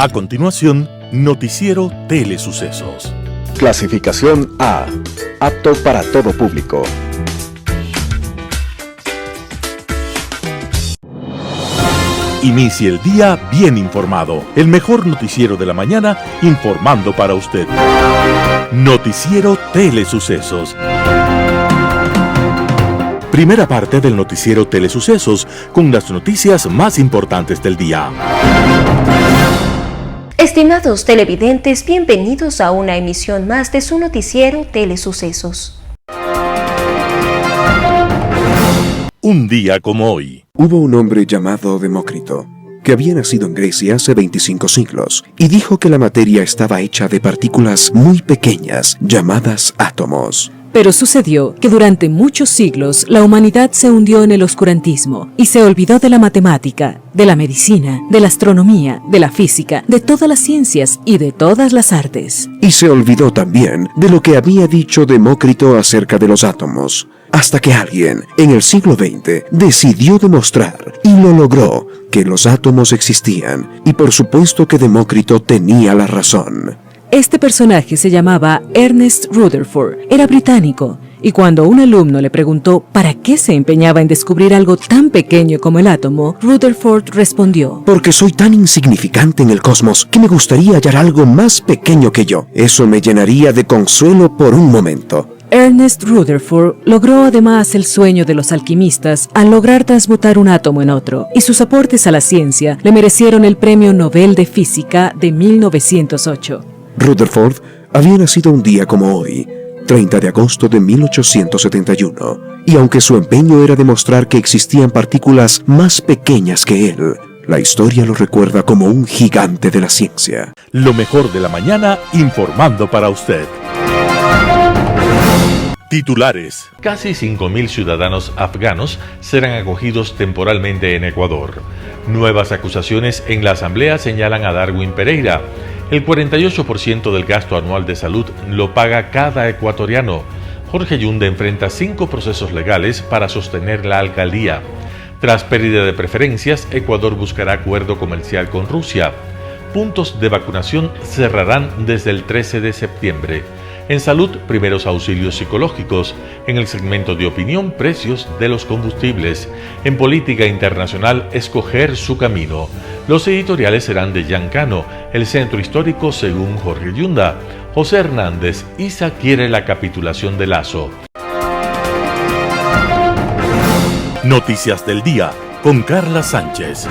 A continuación, Noticiero Telesucesos. Clasificación A. Apto para todo público. Inicie el día bien informado. El mejor noticiero de la mañana informando para usted. Noticiero Telesucesos. Primera parte del noticiero Telesucesos con las noticias más importantes del día. Estimados televidentes, bienvenidos a una emisión más de su noticiero Telesucesos. Un día como hoy. Hubo un hombre llamado Demócrito, que había nacido en Grecia hace 25 siglos, y dijo que la materia estaba hecha de partículas muy pequeñas, llamadas átomos. Pero sucedió que durante muchos siglos la humanidad se hundió en el oscurantismo y se olvidó de la matemática, de la medicina, de la astronomía, de la física, de todas las ciencias y de todas las artes. Y se olvidó también de lo que había dicho Demócrito acerca de los átomos, hasta que alguien, en el siglo XX, decidió demostrar, y lo logró, que los átomos existían, y por supuesto que Demócrito tenía la razón. Este personaje se llamaba Ernest Rutherford, era británico, y cuando un alumno le preguntó para qué se empeñaba en descubrir algo tan pequeño como el átomo, Rutherford respondió: porque soy tan insignificante en el cosmos que me gustaría hallar algo más pequeño que yo. Eso me llenaría de consuelo por un momento. Ernest Rutherford logró además el sueño de los alquimistas al lograr transmutar un átomo en otro, y sus aportes a la ciencia le merecieron el Premio Nobel de Física de 1908. Rutherford había nacido un día como hoy, 30 de agosto de 1871, y aunque su empeño era demostrar que existían partículas más pequeñas que él, la historia lo recuerda como un gigante de la ciencia. Lo mejor de la mañana informando para usted. Titulares. Casi 5.000 ciudadanos afganos serán acogidos temporalmente en Ecuador. Nuevas acusaciones en la Asamblea señalan a Darwin Pereira. El 48% del gasto anual de salud lo paga cada ecuatoriano. Jorge Yunda enfrenta 5 procesos legales para sostener la alcaldía. Tras pérdida de preferencias, Ecuador buscará acuerdo comercial con Rusia. Puntos de vacunación cerrarán desde el 13 de septiembre. En salud, primeros auxilios psicológicos. En el segmento de opinión, precios de los combustibles. En política internacional, escoger su camino. Los editoriales serán de Jan Cano, el centro histórico según Jorge Yunda. José Hernández, ISA quiere la capitulación de Lazo. Noticias del día con Carla Sánchez.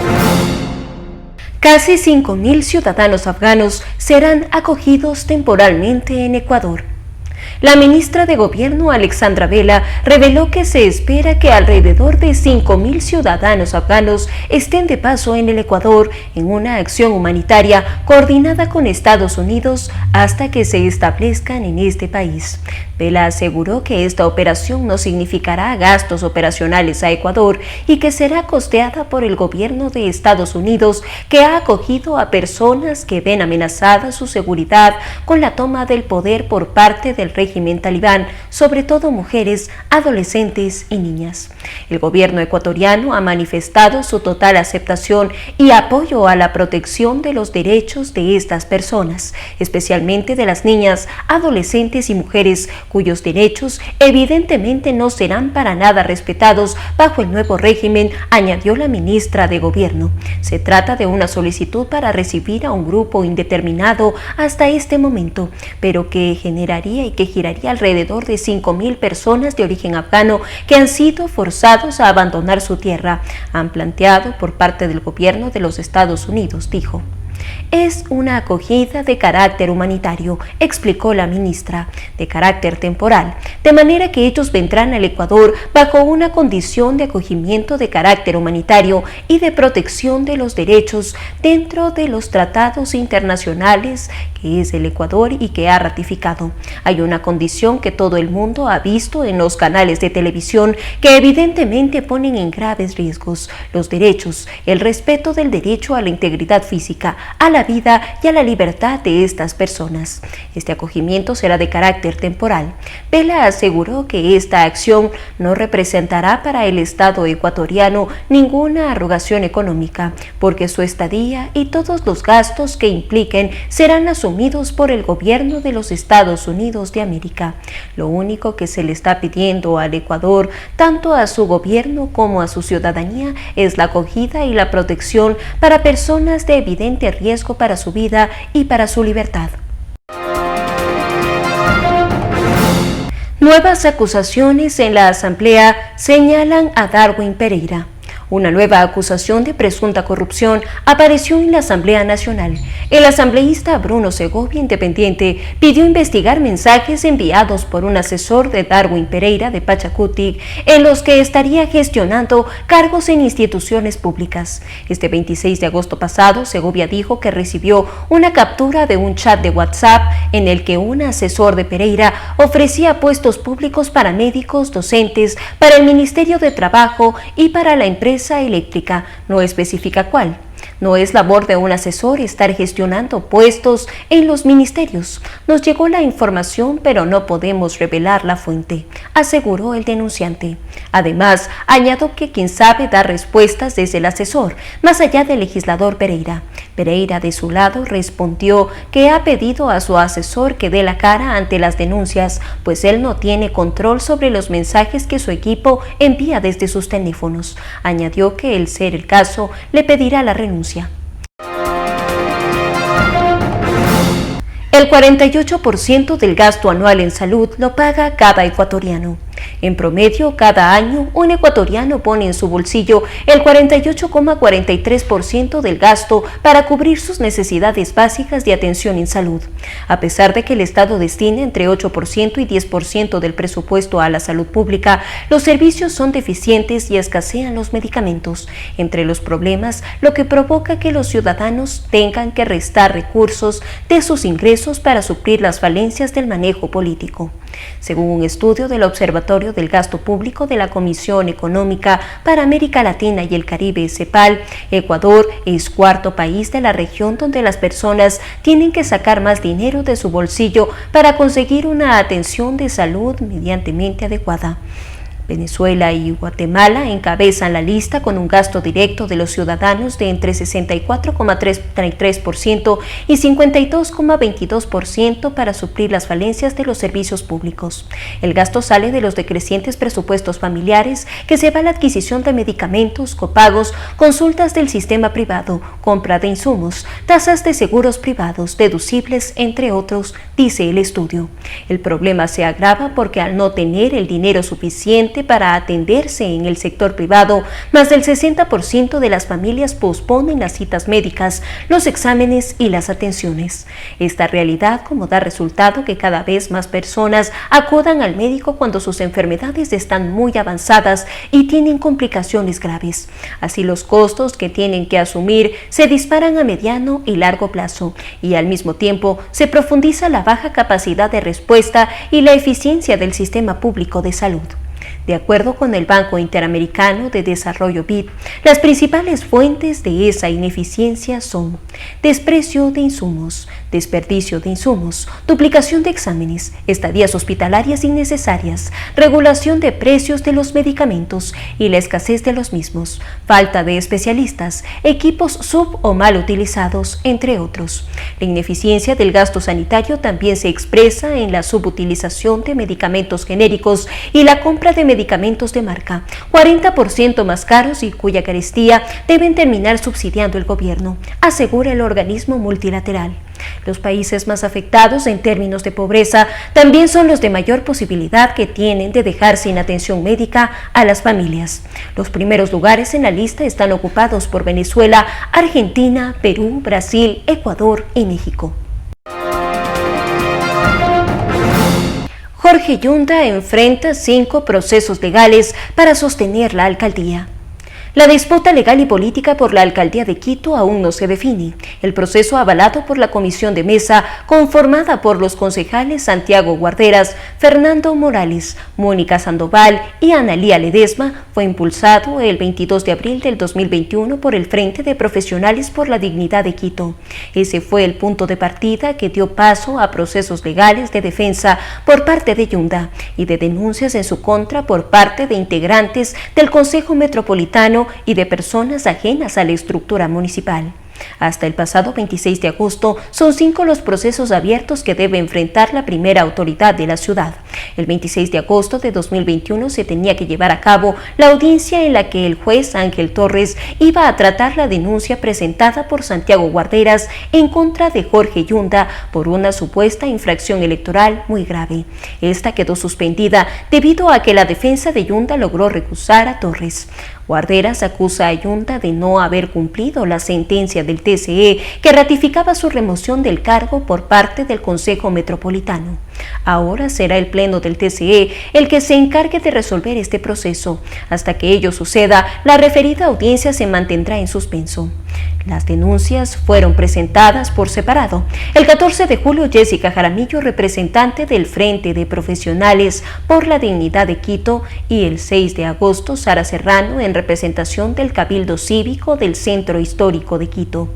Casi 5.000 ciudadanos afganos serán acogidos temporalmente en Ecuador. La ministra de Gobierno, Alexandra Vela, reveló que se espera que alrededor de 5.000 ciudadanos afganos estén de paso en el Ecuador en una acción humanitaria coordinada con Estados Unidos hasta que se establezcan en este país. Vela aseguró que esta operación no significará gastos operacionales a Ecuador y que será costeada por el gobierno de Estados Unidos, que ha acogido a personas que ven amenazada su seguridad con la toma del poder por parte del régimen talibán, sobre todo mujeres, adolescentes y niñas. El gobierno ecuatoriano ha manifestado su total aceptación y apoyo a la protección de los derechos de estas personas, especialmente de las niñas, adolescentes y mujeres, cuyos derechos evidentemente no serán para nada respetados bajo el nuevo régimen, añadió la ministra de Gobierno. Se trata de una solicitud para recibir a un grupo indeterminado hasta este momento, pero que generaría y que giraría alrededor de 5.000 personas de origen afgano que han sido forzados a abandonar su tierra, han planteado por parte del gobierno de los Estados Unidos, dijo. Es una acogida de carácter humanitario, explicó la ministra, de carácter temporal, de manera que ellos vendrán al Ecuador bajo una condición de acogimiento de carácter humanitario y de protección de los derechos dentro de los tratados internacionales que es el Ecuador y que ha ratificado. Hay una condición que todo el mundo ha visto en los canales de televisión que evidentemente ponen en graves riesgos los derechos, el respeto del derecho a la integridad física, a la vida y a la libertad de estas personas. Este acogimiento será de carácter temporal. Vela aseguró que esta acción no representará para el Estado ecuatoriano ninguna erogación económica, porque su estadía y todos los gastos que impliquen serán asumidos por el gobierno de los Estados Unidos de América. Lo único que se le está pidiendo al Ecuador, tanto a su gobierno como a su ciudadanía, es la acogida y la protección para personas de evidente riesgo para su vida y para su libertad. Nuevas acusaciones en la Asamblea señalan a Darwin Pereira. Una nueva acusación de presunta corrupción apareció en la Asamblea Nacional. El asambleísta Bruno Segovia, independiente, pidió investigar mensajes enviados por un asesor de Darwin Pereira de Pachacutic, en los que estaría gestionando cargos en instituciones públicas. Este 26 de agosto pasado, Segovia dijo que recibió una captura de un chat de WhatsApp en el que un asesor de Pereira ofrecía puestos públicos para médicos, docentes, para el Ministerio de Trabajo y para la empresa eléctrica. No especifica cuál. No es labor de un asesor estar gestionando puestos en los ministerios. Nos llegó la información, pero no podemos revelar la fuente, aseguró el denunciante. Además, añadió que quien sabe dar respuestas es el asesor, más allá del legislador Pereira. Pereira, de su lado, respondió que ha pedido a su asesor que dé la cara ante las denuncias, pues él no tiene control sobre los mensajes que su equipo envía desde sus teléfonos. Añadió que, el ser el caso, le pedirá la renuncia. El 48% del gasto anual en salud lo paga cada ecuatoriano. En promedio, cada año, un ecuatoriano pone en su bolsillo el 48,43% del gasto para cubrir sus necesidades básicas de atención en salud. A pesar de que el Estado destina entre 8% y 10% del presupuesto a la salud pública, los servicios son deficientes y escasean los medicamentos. Entre los problemas, lo que provoca que los ciudadanos tengan que restar recursos de sus ingresos para suplir las falencias del manejo político. Según un estudio del Observatorio del Gasto Público de la Comisión Económica para América Latina y el Caribe, CEPAL, Ecuador es cuarto país de la región donde las personas tienen que sacar más dinero de su bolsillo para conseguir una atención de salud medianamente adecuada. Venezuela y Guatemala encabezan la lista con un gasto directo de los ciudadanos de entre 64,33% y 52,22% para suplir las falencias de los servicios públicos. El gasto sale de los decrecientes presupuestos familiares que se va a la adquisición de medicamentos, copagos, consultas del sistema privado, compra de insumos, tasas de seguros privados, deducibles, entre otros, dice el estudio. El problema se agrava porque al no tener el dinero suficiente para atenderse en el sector privado, más del 60% de las familias posponen las citas médicas, los exámenes y las atenciones. Esta realidad como da resultado que cada vez más personas acudan al médico cuando sus enfermedades están muy avanzadas y tienen complicaciones graves. Así los costos que tienen que asumir se disparan a mediano y largo plazo y al mismo tiempo se profundiza la baja capacidad de respuesta y la eficiencia del sistema público de salud. De acuerdo con el Banco Interamericano de Desarrollo BID, las principales fuentes de esa ineficiencia son desprecio de insumos, desperdicio de insumos, duplicación de exámenes, estadías hospitalarias innecesarias, regulación de precios de los medicamentos y la escasez de los mismos, falta de especialistas, equipos sub o mal utilizados, entre otros. La ineficiencia del gasto sanitario también se expresa en la subutilización de medicamentos genéricos y la compra de medicamentos de marca, 40% más caros y cuya carestía deben terminar subsidiando el gobierno, asegura el organismo multilateral. Los países más afectados en términos de pobreza también son los de mayor posibilidad que tienen de dejar sin atención médica a las familias. Los primeros lugares en la lista están ocupados por Venezuela, Argentina, Perú, Brasil, Ecuador y México. Jorge Yunda enfrenta 5 procesos legales para sostener la alcaldía. La disputa legal y política por la alcaldía de Quito aún no se define. El proceso avalado por la comisión de mesa, conformada por los concejales Santiago Guarderas, Fernando Morales, Mónica Sandoval y Analía Ledesma, fue impulsado el 22 de abril del 2021 por el Frente de Profesionales por la Dignidad de Quito. Ese fue el punto de partida que dio paso a procesos legales de defensa por parte de Yunda y de denuncias en su contra por parte de integrantes del Consejo Metropolitano y de personas ajenas a la estructura municipal. Hasta el pasado 26 de agosto son 5 los procesos abiertos que debe enfrentar la primera autoridad de la ciudad. El 26 de agosto de 2021 se tenía que llevar a cabo la audiencia en la que el juez Ángel Torres iba a tratar la denuncia presentada por Santiago Guarderas en contra de Jorge Yunda por una supuesta infracción electoral muy grave. Esta quedó suspendida debido a que la defensa de Yunda logró recusar a Torres. Guarderas acusa a Yunda de no haber cumplido la sentencia del TCE que ratificaba su remoción del cargo por parte del Consejo Metropolitano. Ahora será el Pleno del TCE el que se encargue de resolver este proceso. Hasta que ello suceda, la referida audiencia se mantendrá en suspenso. Las denuncias fueron presentadas por separado. El 14 de julio, Jessica Jaramillo, representante del Frente de Profesionales por la Dignidad de Quito, y el 6 de agosto, Sara Serrano, en representación del Cabildo Cívico del Centro Histórico de Quito.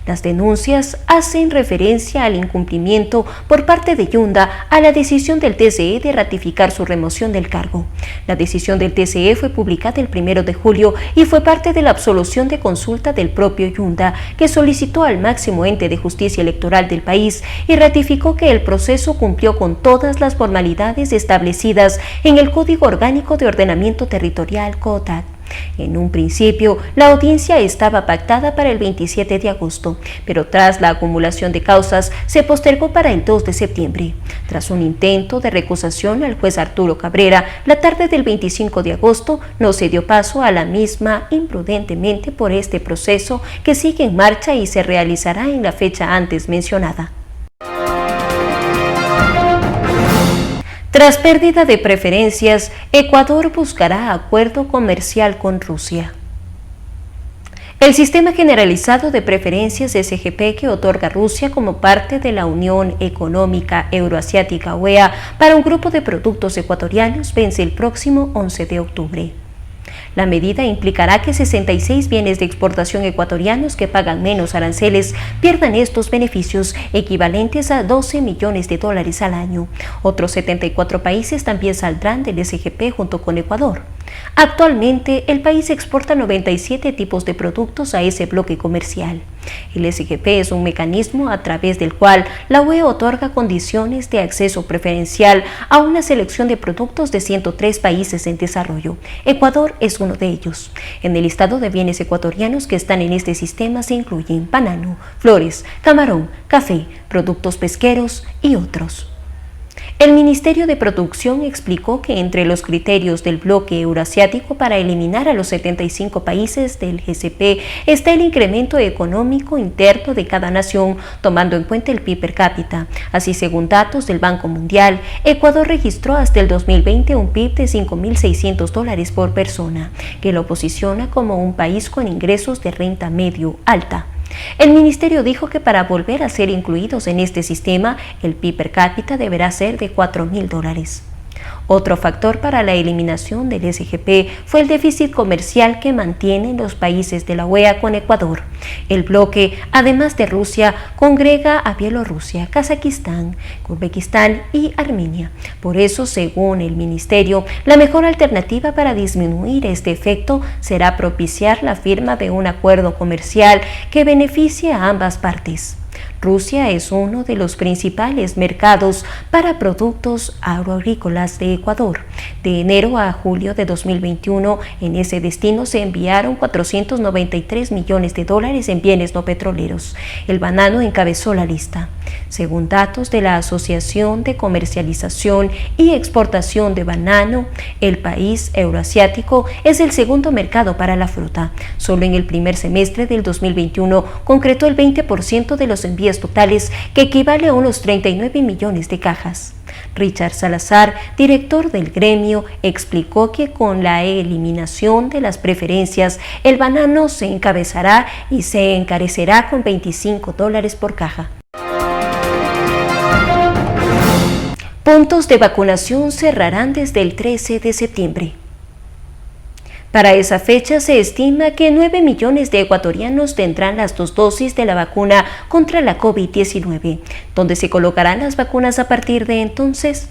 Las denuncias hacen referencia al incumplimiento por parte de Yunda a la decisión del TCE de ratificar su remoción del cargo. La decisión del TCE fue publicada el 1 de julio y fue parte de la absolución de consulta del propio Yunda, que solicitó al máximo ente de justicia electoral del país y ratificó que el proceso cumplió con todas las formalidades establecidas en el Código Orgánico de Ordenamiento Territorial (COTAT). En un principio, la audiencia estaba pactada para el 27 de agosto, pero tras la acumulación de causas se postergó para el 2 de septiembre. Tras un intento de recusación al juez Arturo Cabrera, la tarde del 25 de agosto no se dio paso a la misma imprudentemente por este proceso que sigue en marcha y se realizará en la fecha antes mencionada. Tras pérdida de preferencias, Ecuador buscará acuerdo comercial con Rusia. El Sistema Generalizado de Preferencias SGP que otorga Rusia como parte de la Unión Económica Euroasiática (UEA) para un grupo de productos ecuatorianos vence el próximo 11 de octubre. La medida implicará que 66 bienes de exportación ecuatorianos que pagan menos aranceles pierdan estos beneficios equivalentes a $12 millones al año. Otros 74 países también saldrán del SGP junto con Ecuador. Actualmente, el país exporta 97 tipos de productos a ese bloque comercial. El SGP es un mecanismo a través del cual la UE otorga condiciones de acceso preferencial a una selección de productos de 103 países en desarrollo. Ecuador es uno de ellos. En el listado de bienes ecuatorianos que están en este sistema se incluyen banano, flores, camarón, café, productos pesqueros y otros. El Ministerio de Producción explicó que entre los criterios del bloque eurasiático para eliminar a los 75 países del GCP está el incremento económico interno de cada nación, tomando en cuenta el PIB per cápita. Así, según datos del Banco Mundial, Ecuador registró hasta el 2020 un PIB de $5.600 por persona, que lo posiciona como un país con ingresos de renta medio alta. El ministerio dijo que para volver a ser incluidos en este sistema, el PIB per cápita deberá ser de $4.000. Otro factor para la eliminación del SGP fue el déficit comercial que mantienen los países de la UEA con Ecuador. El bloque, además de Rusia, congrega a Bielorrusia, Kazajistán, Uzbekistán y Armenia. Por eso, según el ministerio, la mejor alternativa para disminuir este efecto será propiciar la firma de un acuerdo comercial que beneficie a ambas partes. Rusia es uno de los principales mercados para productos agroagrícolas de Ecuador. De enero a julio de 2021, en ese destino se enviaron $493 millones en bienes no petroleros. El banano encabezó la lista. Según datos de la Asociación de Comercialización y Exportación de Banano, el país euroasiático es el segundo mercado para la fruta. Solo en el primer semestre del 2021 concretó el 20% de los envíos totales, que equivale a unos 39 millones de cajas. Richard Salazar, director director del gremio explicó que con la eliminación de las preferencias, el banano se encabezará y se encarecerá con $25 por caja. Puntos de vacunación cerrarán desde el 13 de septiembre. Para esa fecha se estima que 9 millones de ecuatorianos tendrán las 2 dosis de la vacuna contra la COVID-19, donde se colocarán las vacunas a partir de entonces.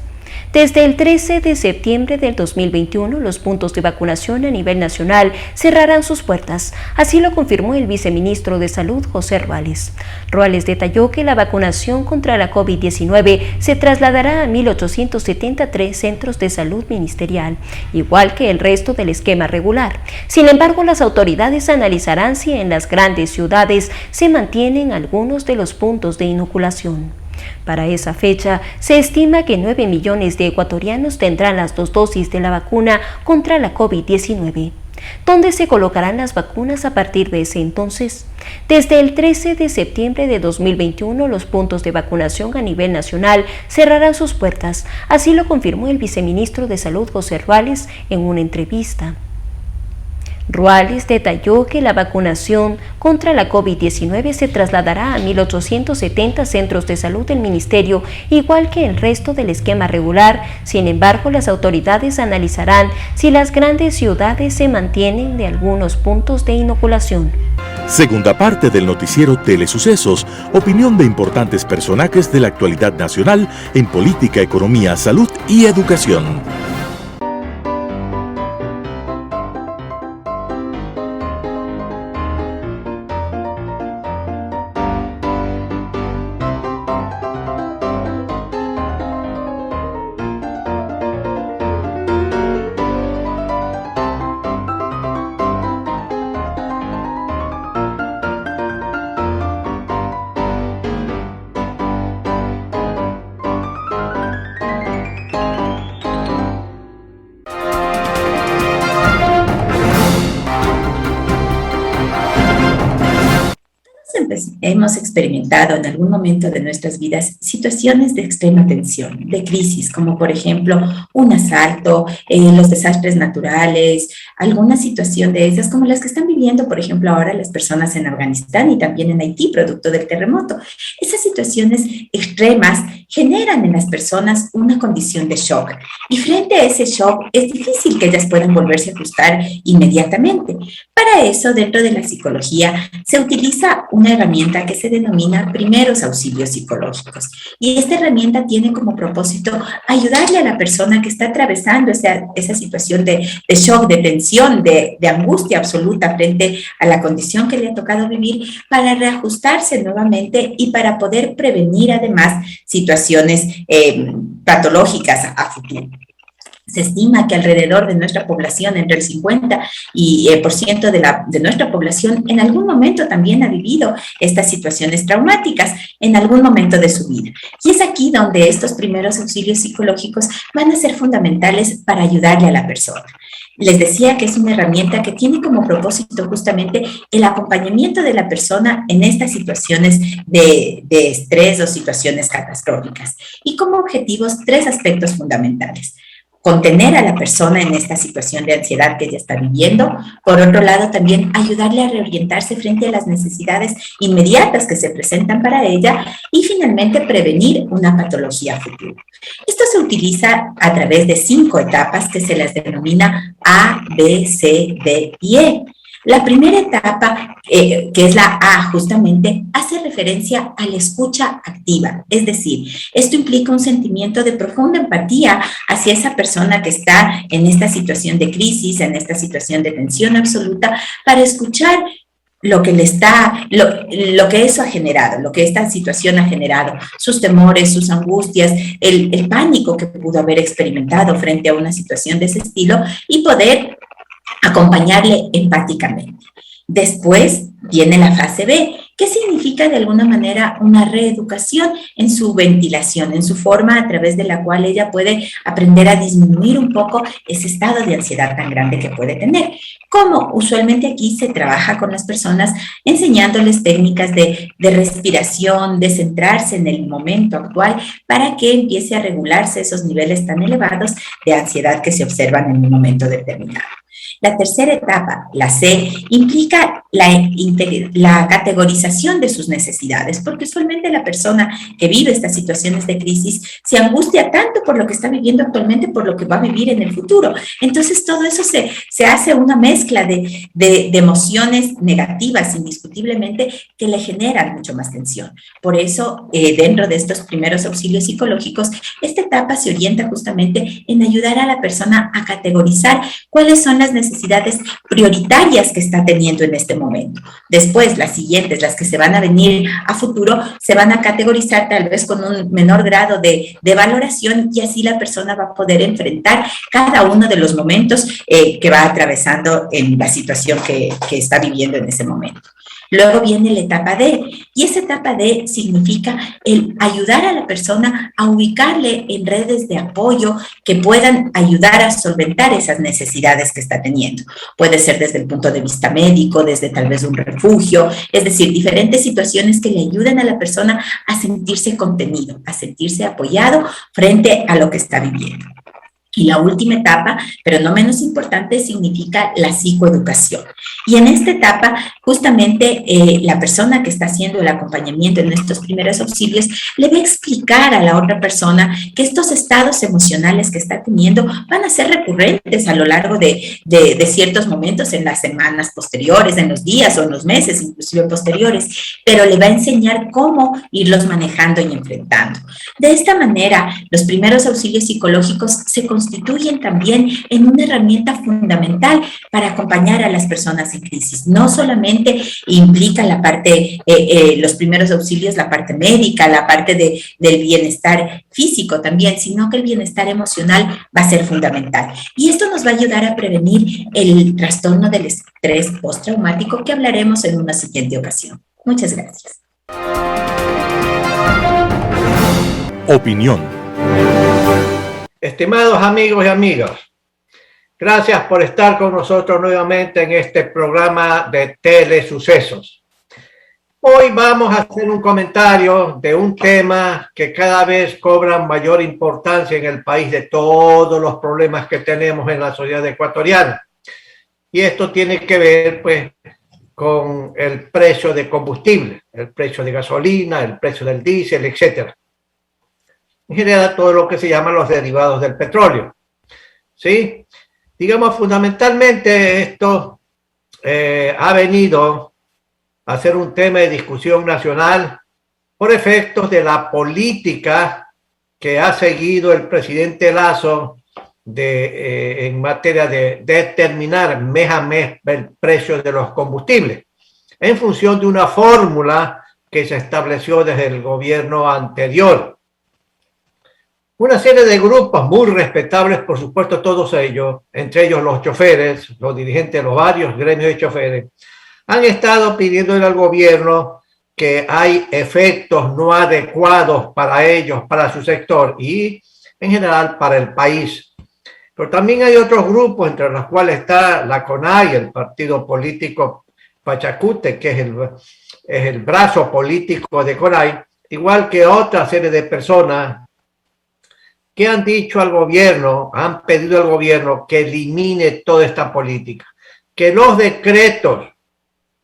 Desde el 13 de septiembre del 2021, los puntos de vacunación a nivel nacional cerrarán sus puertas. Así lo confirmó el viceministro de Salud, José Ruales. Ruales detalló que la vacunación contra la COVID-19 se trasladará a 1.873 centros de salud ministerial, igual que el resto del esquema regular. Sin embargo, las autoridades analizarán si en las grandes ciudades se mantienen algunos de los puntos de inoculación. Para esa fecha, se estima que 9 millones de ecuatorianos tendrán las 2 dosis de la vacuna contra la COVID-19. ¿Dónde se colocarán las vacunas a partir de ese entonces? Desde el 13 de septiembre de 2021, los puntos de vacunación a nivel nacional cerrarán sus puertas. Así lo confirmó el viceministro de Salud, José Ruales, en una entrevista. Ruales detalló que la vacunación contra la COVID-19 se trasladará a 1.870 centros de salud del Ministerio, igual que el resto del esquema regular. Sin embargo, las autoridades analizarán si las grandes ciudades se mantienen de algunos puntos de inoculación. Segunda parte del noticiero Telesucesos, opinión de importantes personajes de la actualidad nacional en política, economía, salud y educación. Hemos experimentado en algún momento de nuestras vidas situaciones de extrema tensión, de crisis, como por ejemplo un asalto, los desastres naturales, alguna situación de esas como las que están viviendo, por ejemplo, ahora las personas en Afganistán y también en Haití, producto del terremoto. Esas situaciones extremas generan en las personas una condición de shock y frente a ese shock es difícil que ellas puedan volverse a ajustar inmediatamente. Para eso, dentro de la psicología, se utiliza una herramienta que se denomina primeros auxilios psicológicos. Y esta herramienta tiene como propósito ayudarle a la persona que está atravesando esa situación de shock, de tensión, de angustia absoluta frente a la condición que le ha tocado vivir para reajustarse nuevamente y para poder prevenir además situaciones patológicas a futuro. Se estima que alrededor de nuestra población, entre el 50% de nuestra población, en algún momento también ha vivido estas situaciones traumáticas, en algún momento de su vida. Y es aquí donde estos primeros auxilios psicológicos van a ser fundamentales para ayudarle a la persona. Les decía que es una herramienta que tiene como propósito justamente el acompañamiento de la persona en estas situaciones de estrés o situaciones catastróficas. Y como objetivos, 3 aspectos fundamentales. Contener a la persona en esta situación de ansiedad que ella está viviendo. Por otro lado, también ayudarle a reorientarse frente a las necesidades inmediatas que se presentan para ella y finalmente prevenir una patología futura. Esto se utiliza a través de 5 etapas que se las denomina A, B, C, D y E. La primera etapa, que es la A justamente, hace referencia a la escucha activa, es decir, esto implica un sentimiento de profunda empatía hacia esa persona que está en esta situación de crisis, en esta situación de tensión absoluta, para escuchar lo que eso ha generado, lo que esta situación ha generado, sus temores, sus angustias, el pánico que pudo haber experimentado frente a una situación de ese estilo y poder acompañarle empáticamente. Después viene la fase B, ¿Qué significa de alguna manera una reeducación en su ventilación, en su forma a través de la cual ella puede aprender a disminuir un poco ese estado de ansiedad tan grande que puede tener? Como usualmente aquí se trabaja con las personas enseñándoles técnicas de respiración, de centrarse en el momento actual para que empiece a regularse esos niveles tan elevados de ansiedad que se observan en un momento determinado. La tercera etapa, la C, implica la categorización de sus necesidades, porque usualmente la persona que vive estas situaciones de crisis se angustia tanto por lo que está viviendo actualmente, por lo que va a vivir en el futuro. Entonces todo eso se hace una mezcla de emociones negativas, indiscutiblemente, que le generan mucho más tensión. Por eso, dentro de estos primeros auxilios psicológicos, esta etapa se orienta justamente en ayudar a la persona a categorizar cuáles son las necesidades prioritarias que está teniendo en este momento. Después, las siguientes, las que se van a venir a futuro, se van a categorizar tal vez con un menor grado de valoración, y así la persona va a poder enfrentar cada uno de los momentos que va atravesando en la situación que está viviendo en ese momento. Luego viene la etapa D, y esa etapa D significa el ayudar a la persona a ubicarle en redes de apoyo que puedan ayudar a solventar esas necesidades que está teniendo. Puede ser desde el punto de vista médico, desde tal vez un refugio, es decir, diferentes situaciones que le ayuden a la persona a sentirse contenido, a sentirse apoyado frente a lo que está viviendo. Y la última etapa, pero no menos importante, significa la psicoeducación. Y en esta etapa, justamente la persona que está haciendo el acompañamiento en estos primeros auxilios le va a explicar a la otra persona que estos estados emocionales que está teniendo van a ser recurrentes a lo largo de ciertos momentos en las semanas posteriores, en los días o en los meses inclusive posteriores, pero le va a enseñar cómo irlos manejando y enfrentando. De esta manera, los primeros auxilios psicológicos se constituyen también en una herramienta fundamental para acompañar a las personas en crisis. No solamente implica la parte, los primeros auxilios, la parte médica, la parte del bienestar físico también, sino que el bienestar emocional va a ser fundamental. Y esto nos va a ayudar a prevenir el trastorno del estrés postraumático, que hablaremos en una siguiente ocasión. Muchas gracias. Opinión. Estimados amigos y amigas, gracias por estar con nosotros nuevamente en este programa de Telesucesos. Hoy vamos a hacer un comentario de un tema que cada vez cobra mayor importancia en el país, de todos los problemas que tenemos en la sociedad ecuatoriana. Y esto tiene que ver, pues, con el precio de combustible, el precio de gasolina, el precio del diésel, etcétera. En general, todo lo que se llaman los derivados del petróleo. ¿Sí? Digamos, fundamentalmente esto ha venido a ser un tema de discusión nacional por efectos de la política que ha seguido el presidente Lasso en materia de determinar mes a mes el precio de los combustibles, en función de una fórmula que se estableció desde el gobierno anterior. Una serie de grupos muy respetables, por supuesto todos ellos, entre ellos los choferes, los dirigentes de los varios gremios de choferes, han estado pidiéndole al gobierno que hay efectos no adecuados para ellos, para su sector y en general para el país. Pero también hay otros grupos, entre los cuales está la CONAI, el partido político Pachacute, que es el brazo político de CONAI, igual que otra serie de personas que han dicho al gobierno, han pedido al gobierno que elimine toda esta política, que los decretos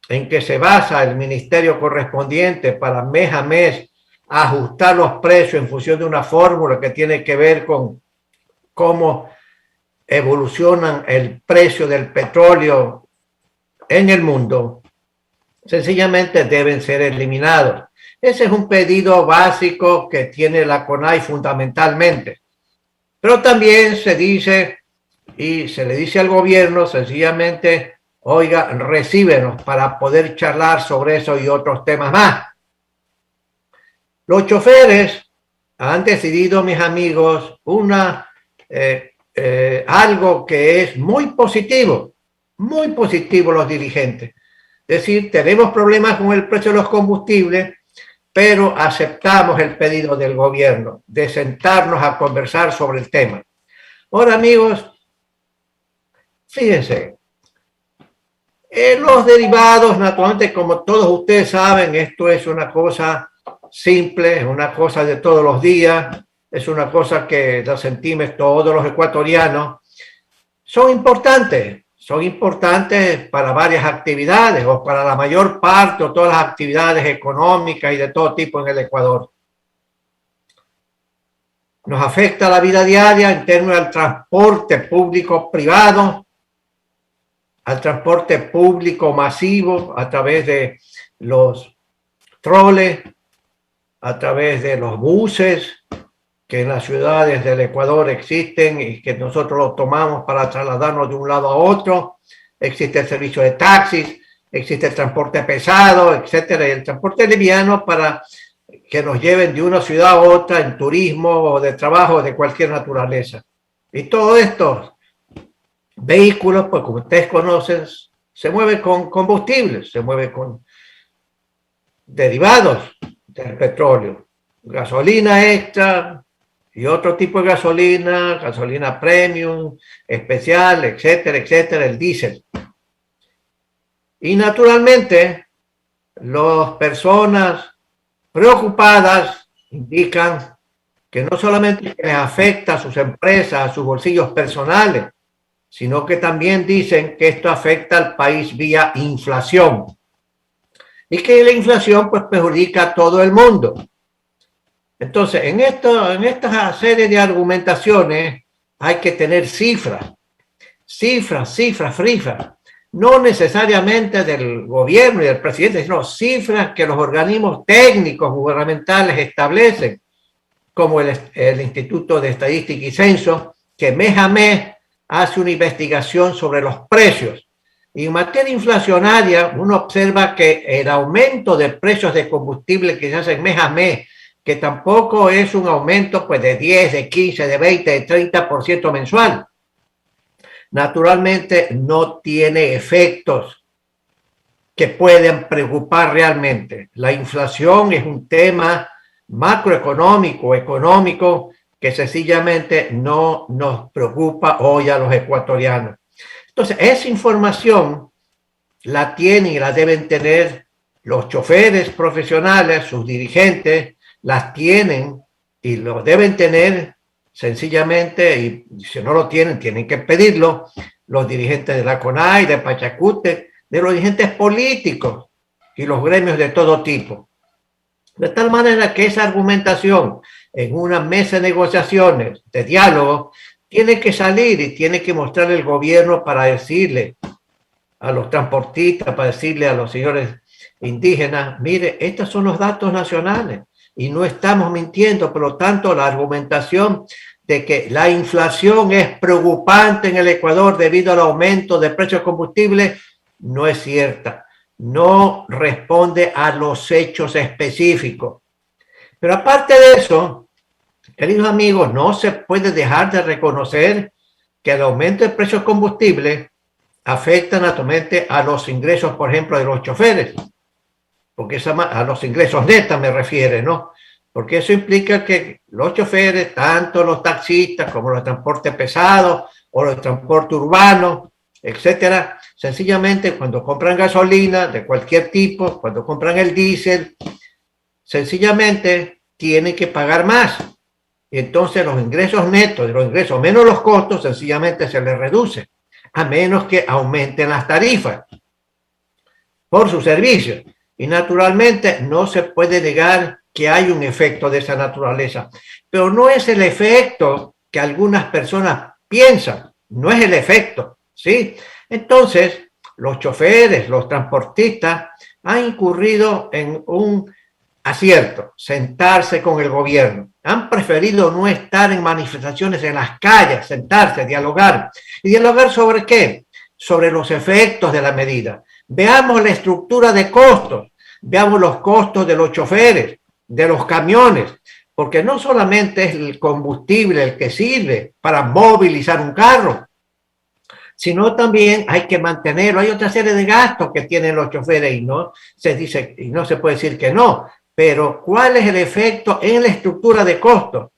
en que se basa el ministerio correspondiente para mes a mes ajustar los precios en función de una fórmula que tiene que ver con cómo evolucionan el precio del petróleo en el mundo, sencillamente deben ser eliminados. Ese es un pedido básico que tiene la CONAI fundamentalmente. Pero también se dice, y se le dice al gobierno sencillamente, oiga, recíbenos para poder charlar sobre eso y otros temas más. Los choferes han decidido, mis amigos, algo que es muy positivo los dirigentes. Es decir, tenemos problemas con el precio de los combustibles, pero aceptamos el pedido del gobierno de sentarnos a conversar sobre el tema. Ahora, amigos, fíjense, los derivados, naturalmente, como todos ustedes saben, esto es una cosa simple, es una cosa de todos los días, es una cosa que la sentimos todos los ecuatorianos. Son importantes para varias actividades o para la mayor parte o todas las actividades económicas y de todo tipo en el Ecuador. Nos afecta la vida diaria en términos del transporte público-privado, al transporte público masivo a través de los troles, a través de los buses que en las ciudades del Ecuador existen y que nosotros los tomamos para trasladarnos de un lado a otro. Existe el servicio de taxis, existe el transporte pesado, etcétera, y el transporte liviano para que nos lleven de una ciudad a otra en turismo o de trabajo de cualquier naturaleza. Y todos estos vehículos, pues como ustedes conocen, se mueven con combustibles, se mueven con derivados del petróleo, gasolina extra y otro tipo de gasolina, gasolina premium, especial, etcétera, etcétera, el diésel. Y naturalmente, las personas preocupadas indican que no solamente les afecta a sus empresas, a sus bolsillos personales, sino que también dicen que esto afecta al país vía inflación. Y que la inflación pues perjudica a todo el mundo. Entonces, en esta serie de argumentaciones hay que tener cifras. No necesariamente del gobierno y del presidente, sino cifras que los organismos técnicos gubernamentales establecen, como el Instituto de Estadística y Censo, que mes a mes hace una investigación sobre los precios. Y en materia inflacionaria, uno observa que el aumento de precios de combustible que se hace mes a mes, que tampoco es un aumento pues, de 10, de 15, de 20, de 30% mensual, naturalmente no tiene efectos que pueden preocupar realmente. La inflación es un tema macroeconómico, económico, que sencillamente no nos preocupa hoy a los ecuatorianos. Entonces, esa información la tienen y la deben tener los choferes profesionales, sus dirigentes, las tienen y lo deben tener sencillamente, y si no lo tienen, tienen que pedirlo, los dirigentes de la CONAI, de Pachacútec, de los dirigentes políticos y los gremios de todo tipo. De tal manera que esa argumentación en una mesa de negociaciones, de diálogo, tiene que salir y tiene que mostrar el gobierno para decirle a los transportistas, para decirle a los señores indígenas, mire, estos son los datos nacionales y no estamos mintiendo. Por lo tanto, la argumentación de que la inflación es preocupante en el Ecuador debido al aumento de precios de combustible no es cierta. No responde a los hechos específicos. Pero aparte de eso, queridos amigos, no se puede dejar de reconocer que el aumento de precios de combustible afecta naturalmente a los ingresos, por ejemplo, de los choferes, porque a los ingresos netos me refiere, ¿no? Porque eso implica que los choferes, tanto los taxistas como los de transporte pesado o los de transporte urbano, etcétera, sencillamente cuando compran gasolina de cualquier tipo, cuando compran el diésel, sencillamente tienen que pagar más. Y entonces los ingresos netos, de los ingresos menos los costos, sencillamente se les reduce, a menos que aumenten las tarifas por sus servicios. Y naturalmente no se puede negar que hay un efecto de esa naturaleza, pero no es el efecto que algunas personas piensan, no es el efecto, ¿sí? Entonces, los choferes, los transportistas han incurrido en un acierto, sentarse con el gobierno. Han preferido no estar en manifestaciones en las calles, sentarse, dialogar. ¿Y dialogar sobre qué? Sobre los efectos de la medida. Veamos la estructura de costos, veamos los costos de los choferes, de los camiones, porque no solamente es el combustible el que sirve para movilizar un carro. sino también hay que mantenerlo. Hay otra serie de gastos que tienen los choferes y no se puede decir que no, pero ¿cuál es el efecto en la estructura de costos?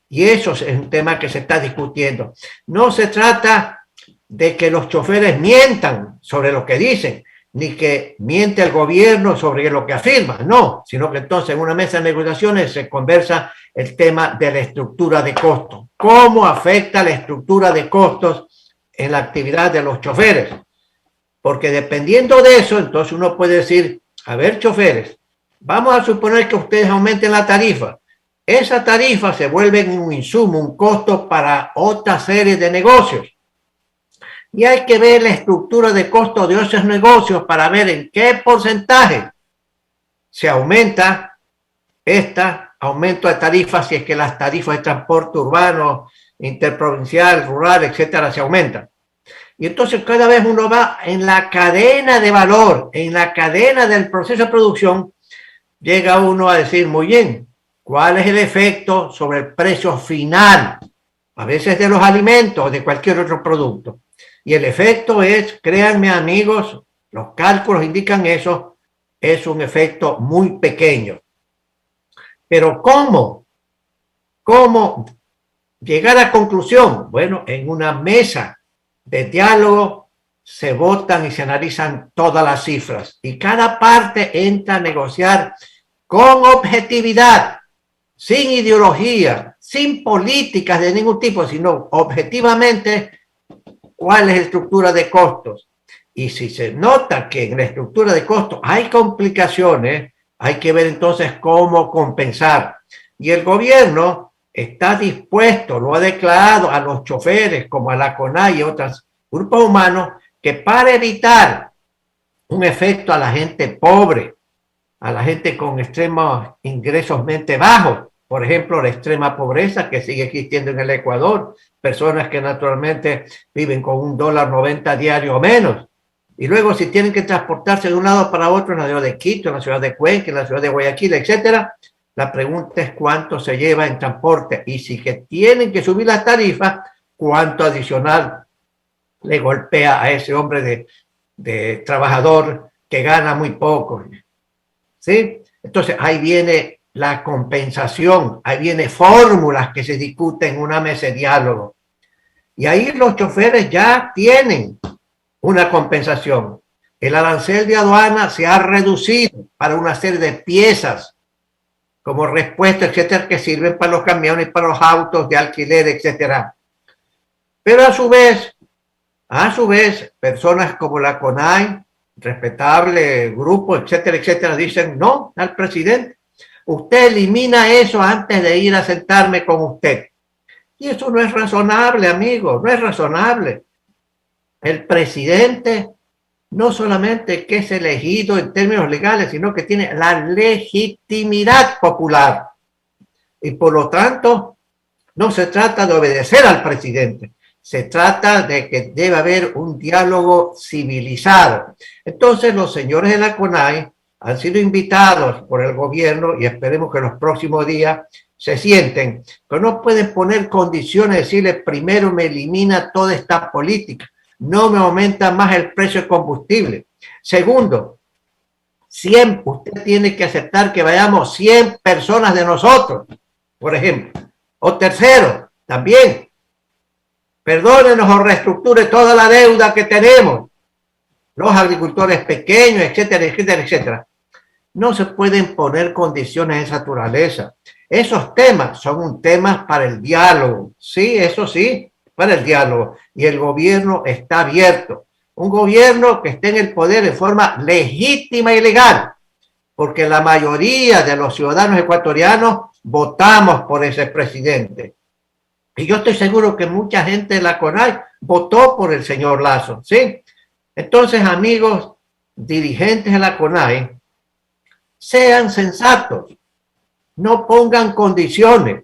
Y eso es un tema que se está discutiendo. No se trata de que los choferes mientan sobre lo que dicen, ni que miente el gobierno sobre lo que afirma, no, sino que entonces en una mesa de negociaciones se conversa el tema de la estructura de costos. ¿Cómo afecta la estructura de costos en la actividad de los choferes? Porque dependiendo de eso, entonces uno puede decir, a ver, choferes, vamos a suponer que ustedes aumenten la tarifa. Esa tarifa se vuelve un insumo, un costo para otra serie de negocios. Y hay que ver la estructura de costo de esos negocios para ver en qué porcentaje se aumenta aumento de tarifas, si es que las tarifas de transporte urbano, interprovincial, rural, etcétera, se aumentan. Y entonces cada vez uno va en la cadena de valor, en la cadena del proceso de producción, llega uno a decir, muy bien, ¿cuál es el efecto sobre el precio final? A veces de los alimentos o de cualquier otro producto. Y el efecto es, créanme amigos, los cálculos indican eso, es un efecto muy pequeño. Pero ¿cómo? ¿Cómo llegar a conclusión? Bueno, en una mesa de diálogo se votan y se analizan todas las cifras y cada parte entra a negociar con objetividad, sin ideología, sin políticas de ningún tipo, sino objetivamente cuál es la estructura de costos. Y si se nota que en la estructura de costos hay complicaciones, hay que ver entonces cómo compensar. Y el gobierno está dispuesto, lo ha declarado a los choferes, como a la CONAI y otros grupos humanos, que para evitar un efecto a la gente pobre, a la gente con extremos ingresos mente bajos, por ejemplo, la extrema pobreza que sigue existiendo en el Ecuador, personas que naturalmente viven con $1.90 diario o menos. Y luego si tienen que transportarse de un lado para otro en la ciudad de Quito, en la ciudad de Cuenca, en la ciudad de Guayaquil, etcétera, la pregunta es cuánto se lleva en transporte. Y si que tienen que subir las tarifas, cuánto adicional le golpea a ese hombre de trabajador que gana muy poco. ¿Sí? Entonces ahí viene la compensación, ahí viene fórmulas que se discuten en una mesa de diálogo. Y ahí los choferes ya tienen una compensación. El arancel de aduana se ha reducido para una serie de piezas como respuesta, etcétera, que sirven para los camiones, para los autos de alquiler, etcétera. Pero a su vez, personas como la CONAI, respetable grupo, etcétera, etcétera, dicen no al presidente. Usted elimina eso antes de ir a sentarme con usted. Y eso no es razonable, amigo, no es razonable. El presidente no solamente que es elegido en términos legales, sino que tiene la legitimidad popular. Y por lo tanto, no se trata de obedecer al presidente. Se trata de que debe haber un diálogo civilizado. Entonces, los señores de la CONAI han sido invitados por el gobierno y esperemos que en los próximos días se sienten, pero no pueden poner condiciones, decirle primero me elimina toda esta política, no me aumenta más el precio del combustible. Segundo, siempre usted tiene que aceptar que vayamos 100 personas de nosotros, por ejemplo. O tercero, también, perdónenos o reestructure toda la deuda que tenemos, los agricultores pequeños, etcétera, etcétera, etcétera. No se pueden poner condiciones de esa naturaleza. Esos temas son un tema para el diálogo. Sí, eso sí, para el diálogo. Y el gobierno está abierto. Un gobierno que esté en el poder de forma legítima y legal. Porque la mayoría de los ciudadanos ecuatorianos votamos por ese presidente. Y yo estoy seguro que mucha gente de la CONAI votó por el señor Lasso. ¿Sí? Entonces, amigos dirigentes de la CONAI, sean sensatos, no pongan condiciones,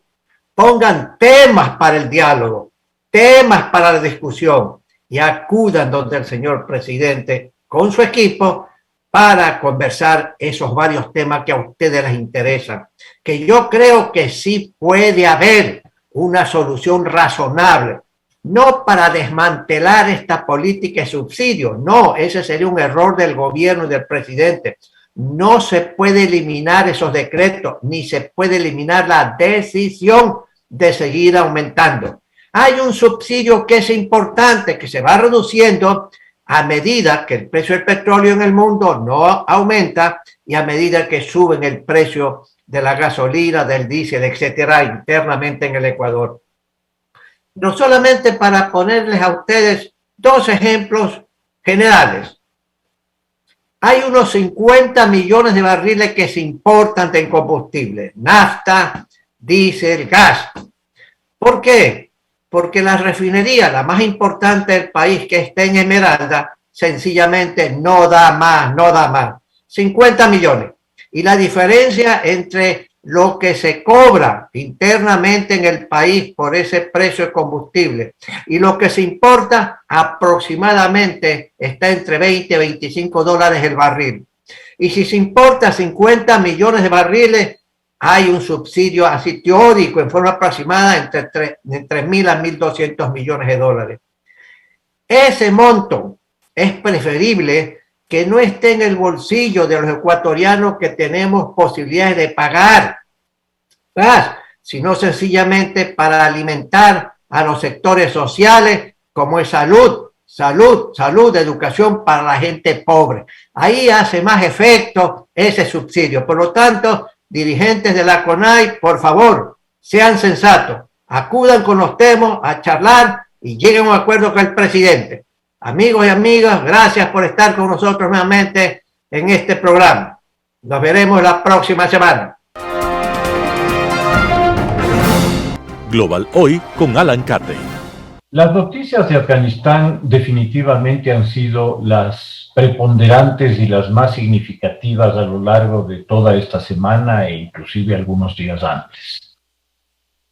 pongan temas para el diálogo, temas para la discusión y acudan donde el señor presidente con su equipo para conversar esos varios temas que a ustedes les interesan, que yo creo que sí puede haber una solución razonable. no para desmantelar esta política de subsidio. No, ese sería un error del gobierno y del presidente. No se puede eliminar esos decretos, ni se puede eliminar la decisión de seguir aumentando. Hay un subsidio que es importante, que se va reduciendo a medida que el precio del petróleo en el mundo no aumenta y a medida que suben el precio de la gasolina, del diésel, etcétera, internamente en el Ecuador. No solamente para ponerles a ustedes dos ejemplos generales. Hay unos 50 millones de barriles que se importan de combustible, nafta, diésel, gas. ¿Por qué? Porque la refinería, la más importante del país, que está en Esmeralda, sencillamente no da más. 50 millones. Y la diferencia entre lo que se cobra internamente en el país por ese precio de combustible y lo que se importa aproximadamente está entre 20 y 25 dólares el barril. Y si se importa 50 millones de barriles, hay un subsidio así teórico en forma aproximada entre 3.000 a 1.200 millones de dólares. Ese monto es preferible que no esté en el bolsillo de los ecuatorianos que tenemos posibilidades de pagar, sino sencillamente para alimentar a los sectores sociales como es salud, educación para la gente pobre. Ahí hace más efecto ese subsidio. Por lo tanto, dirigentes de la CONAI, por favor, sean sensatos, acudan con los temas a charlar y lleguen a un acuerdo con el presidente. Amigos y amigas, gracias por estar con nosotros nuevamente en este programa. Nos veremos la próxima semana. Global Hoy con Alan Carter. Las noticias de Afganistán definitivamente han sido las preponderantes y las más significativas a lo largo de toda esta semana e inclusive algunos días antes.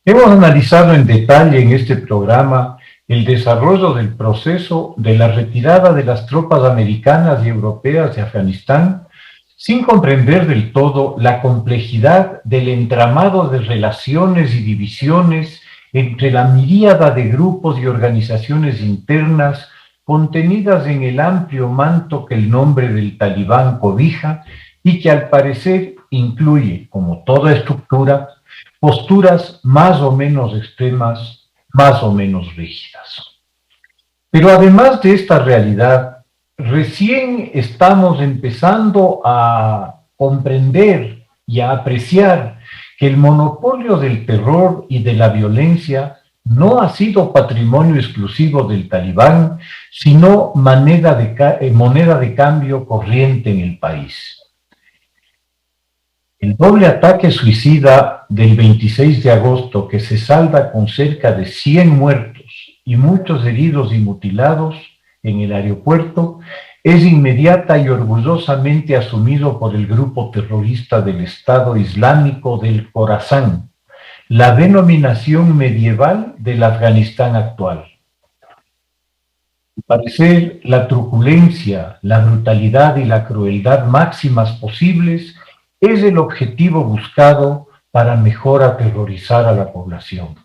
Hemos analizado en detalle en este programa el desarrollo del proceso de la retirada de las tropas americanas y europeas de Afganistán, sin comprender del todo la complejidad del entramado de relaciones y divisiones entre la miríada de grupos y organizaciones internas contenidas en el amplio manto que el nombre del Talibán cobija y que al parecer incluye, como toda estructura, posturas más o menos extremas, más o menos rígidas. Pero además de esta realidad, recién estamos empezando a comprender y a apreciar que el monopolio del terror y de la violencia no ha sido patrimonio exclusivo del Talibán, sino moneda de cambio corriente en el país. El doble ataque suicida del 26 de agosto, que se salda con cerca de 100 muertos y muchos heridos y mutilados en el aeropuerto, es inmediata y orgullosamente asumido por el grupo terrorista del Estado Islámico del Khorasan, la denominación medieval del Afganistán actual. Al parecer, la truculencia, la brutalidad y la crueldad máximas posibles es el objetivo buscado para mejor aterrorizar a la población.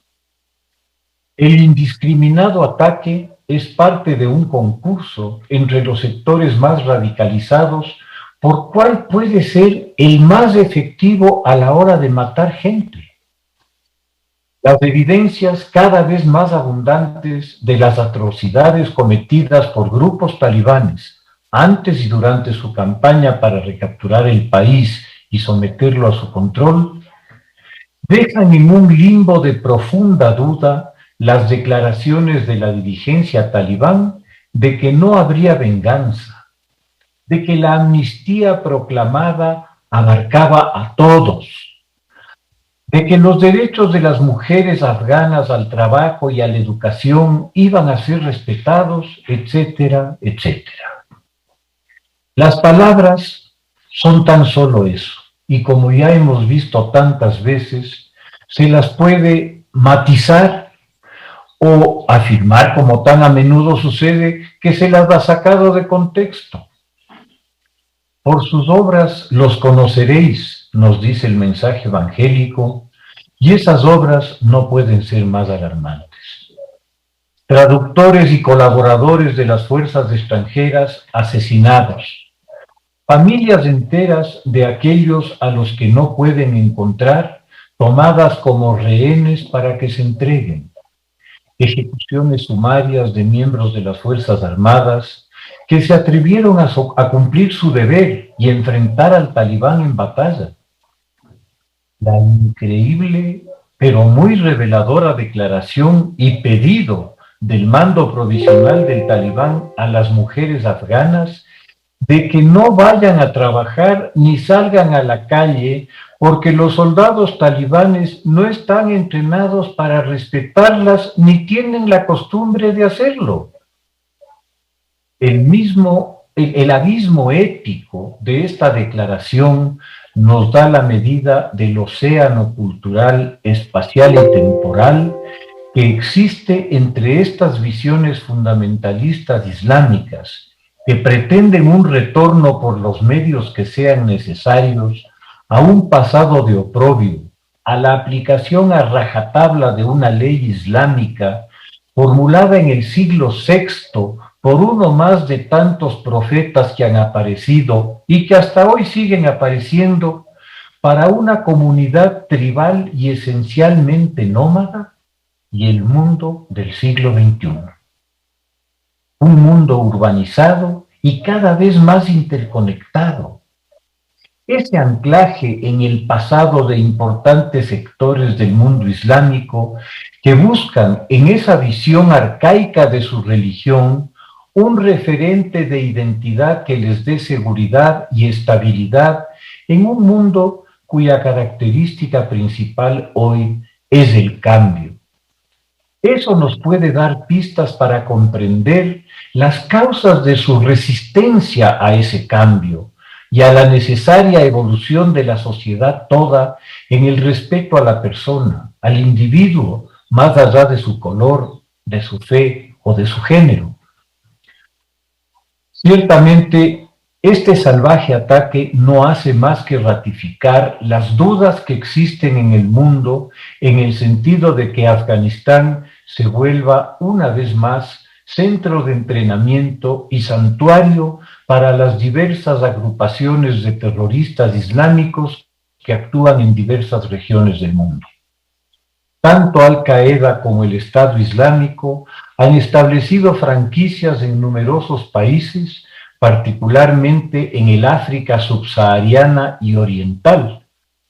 El indiscriminado ataque es parte de un concurso entre los sectores más radicalizados por cuál puede ser el más efectivo a la hora de matar gente. Las evidencias cada vez más abundantes de las atrocidades cometidas por grupos talibanes antes y durante su campaña para recapturar el país y someterlo a su control, dejan en un limbo de profunda duda las declaraciones de la dirigencia talibán de que no habría venganza, de que la amnistía proclamada abarcaba a todos, de que los derechos de las mujeres afganas al trabajo y a la educación iban a ser respetados, etcétera, etcétera. Las palabras son tan solo eso, y como ya hemos visto tantas veces, se las puede matizar o afirmar, como tan a menudo sucede, que se las ha sacado de contexto. Por sus obras los conoceréis, nos dice el mensaje evangélico, y esas obras no pueden ser más alarmantes. traductores y colaboradores de las fuerzas extranjeras asesinados, familias enteras de aquellos a los que no pueden encontrar, tomadas como rehenes para que se entreguen, ejecuciones sumarias de miembros de las Fuerzas Armadas que se atrevieron a cumplir su deber y enfrentar al talibán en batalla. La increíble pero muy reveladora declaración y pedido del mando provisional del talibán a las mujeres afganas de que no vayan a trabajar ni salgan a la calle porque los soldados talibanes no están entrenados para respetarlas ni tienen la costumbre de hacerlo. El abismo ético de esta declaración nos da la medida del océano cultural, espacial y temporal que existe entre estas visiones fundamentalistas islámicas que pretenden un retorno por los medios que sean necesarios a un pasado de oprobio, a la aplicación a rajatabla de una ley islámica formulada en el siglo VI por uno más de tantos profetas que han aparecido y que hasta hoy siguen apareciendo para una comunidad tribal y esencialmente nómada, y el mundo del siglo XXI. Un mundo urbanizado y cada vez más interconectado. Ese anclaje en el pasado de importantes sectores del mundo islámico que buscan en esa visión arcaica de su religión un referente de identidad que les dé seguridad y estabilidad en un mundo cuya característica principal hoy es el cambio. Eso nos puede dar pistas para comprender las causas de su resistencia a ese cambio y a la necesaria evolución de la sociedad toda en el respeto a la persona, al individuo, más allá de su color, de su fe o de su género. Ciertamente, este salvaje ataque no hace más que ratificar las dudas que existen en el mundo en el sentido de que Afganistán se vuelva una vez más centro de entrenamiento y santuario para las diversas agrupaciones de terroristas islámicos que actúan en diversas regiones del mundo. Tanto Al-Qaeda como el Estado Islámico han establecido franquicias en numerosos países, particularmente en el África subsahariana y oriental,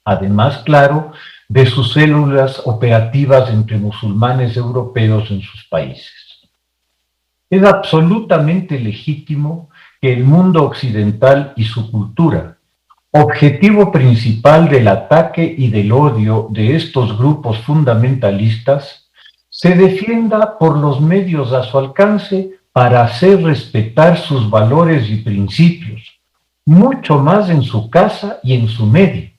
además, claro, de sus células operativas entre musulmanes europeos en sus países. Es absolutamente legítimo que el mundo occidental y su cultura, objetivo principal del ataque y del odio de estos grupos fundamentalistas, se defienda por los medios a su alcance para hacer respetar sus valores y principios, mucho más en su casa y en su medio.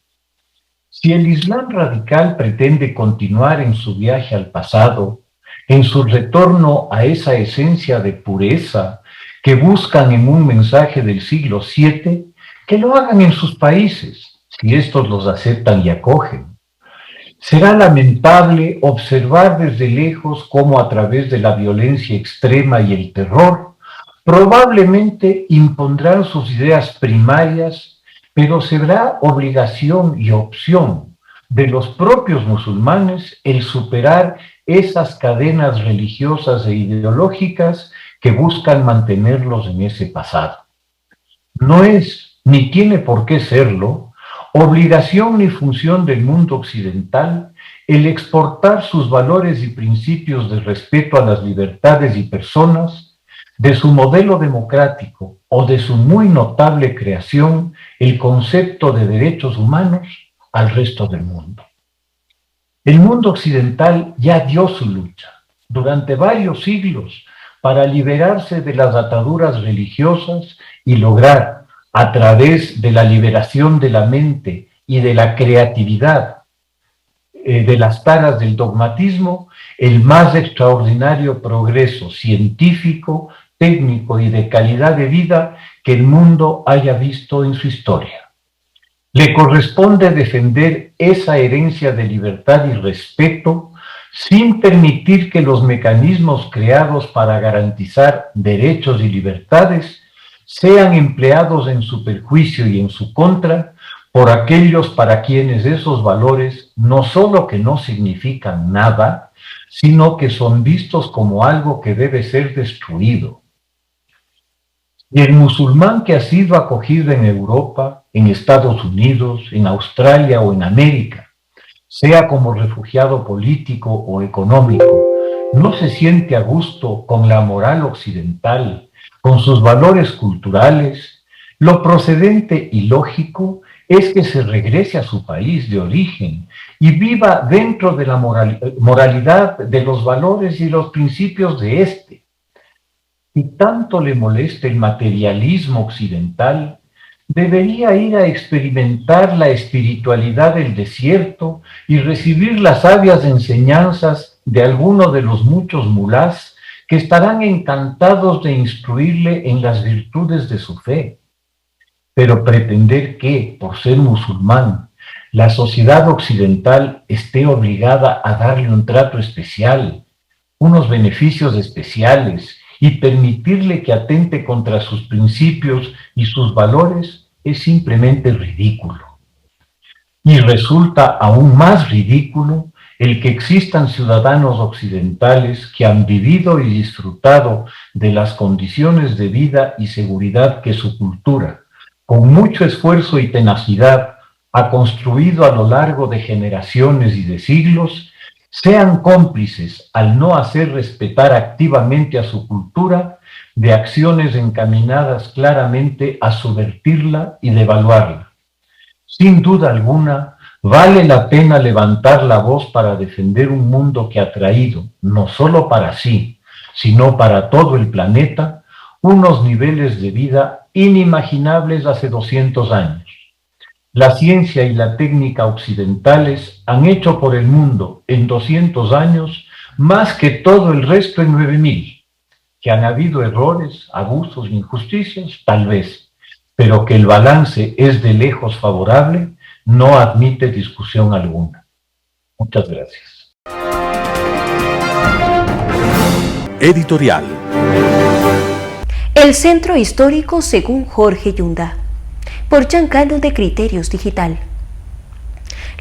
Si el Islam radical pretende continuar en su viaje al pasado, en su retorno a esa esencia de pureza que buscan en un mensaje del siglo VII, que lo hagan en sus países, si estos los aceptan y acogen. Será lamentable observar desde lejos cómo a través de la violencia extrema y el terror, probablemente impondrán sus ideas primarias, pero será obligación y opción de los propios musulmanes el superar esas cadenas religiosas e ideológicas que buscan mantenerlos en ese pasado. No es, ni tiene por qué serlo, obligación ni función del mundo occidental el exportar sus valores y principios de respeto a las libertades y personas, de su modelo democrático o de su muy notable creación, el concepto de derechos humanos, al resto del mundo. El mundo occidental ya dio su lucha durante varios siglos para liberarse de las ataduras religiosas y lograr, a través de la liberación de la mente y de la creatividad, de las taras del dogmatismo, el más extraordinario progreso científico, técnico y de calidad de vida que el mundo haya visto en su historia. Le corresponde defender esa herencia de libertad y respeto sin permitir que los mecanismos creados para garantizar derechos y libertades sean empleados en su perjuicio y en su contra por aquellos para quienes esos valores no solo que no significan nada, sino que son vistos como algo que debe ser destruido. Y el musulmán que ha sido acogido en Europa, en Estados Unidos, en Australia o en América, sea como refugiado político o económico, no se siente a gusto con la moral occidental, con sus valores culturales, lo procedente y lógico es que se regrese a su país de origen y viva dentro de la moralidad de los valores y los principios de éste. Si tanto le molesta el materialismo occidental, debería ir a experimentar la espiritualidad del desierto y recibir las sabias enseñanzas de alguno de los muchos mulás que estarán encantados de instruirle en las virtudes de su fe. Pero pretender que, por ser musulmán, la sociedad occidental esté obligada a darle un trato especial, unos beneficios especiales y permitirle que atente contra sus principios y sus valores es simplemente ridículo. Y resulta aún más ridículo el que existan ciudadanos occidentales que han vivido y disfrutado de las condiciones de vida y seguridad que su cultura, con mucho esfuerzo y tenacidad, ha construido a lo largo de generaciones y de siglos, sean cómplices al no hacer respetar activamente a su cultura de acciones encaminadas claramente a subvertirla y devaluarla. Sin duda alguna, vale la pena levantar la voz para defender un mundo que ha traído, no solo para sí, sino para todo el planeta, unos niveles de vida inimaginables hace 200 años. La ciencia y la técnica occidentales han hecho por el mundo en 200 años más que todo el resto en 9000. Que han habido errores, abusos, injusticias, tal vez, pero que el balance es de lejos favorable, no admite discusión alguna. Muchas gracias. Editorial. El Centro Histórico según Jorge Yunda, por Giancarlo de Criterios Digital.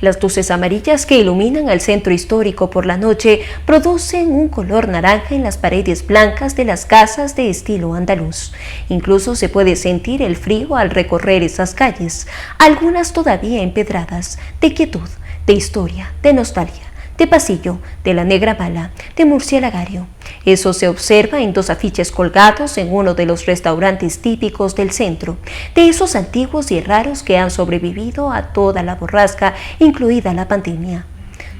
Las luces amarillas que iluminan al centro histórico por la noche producen un color naranja en las paredes blancas de las casas de estilo andaluz. Incluso se puede sentir el frío al recorrer esas calles, algunas todavía empedradas, de quietud, de historia, de nostalgia, de pasillo, de la negra mala, de murciélagario. Eso se observa en 2 afiches colgados en uno de los restaurantes típicos del centro, de esos antiguos y raros que han sobrevivido a toda la borrasca, incluida la pandemia.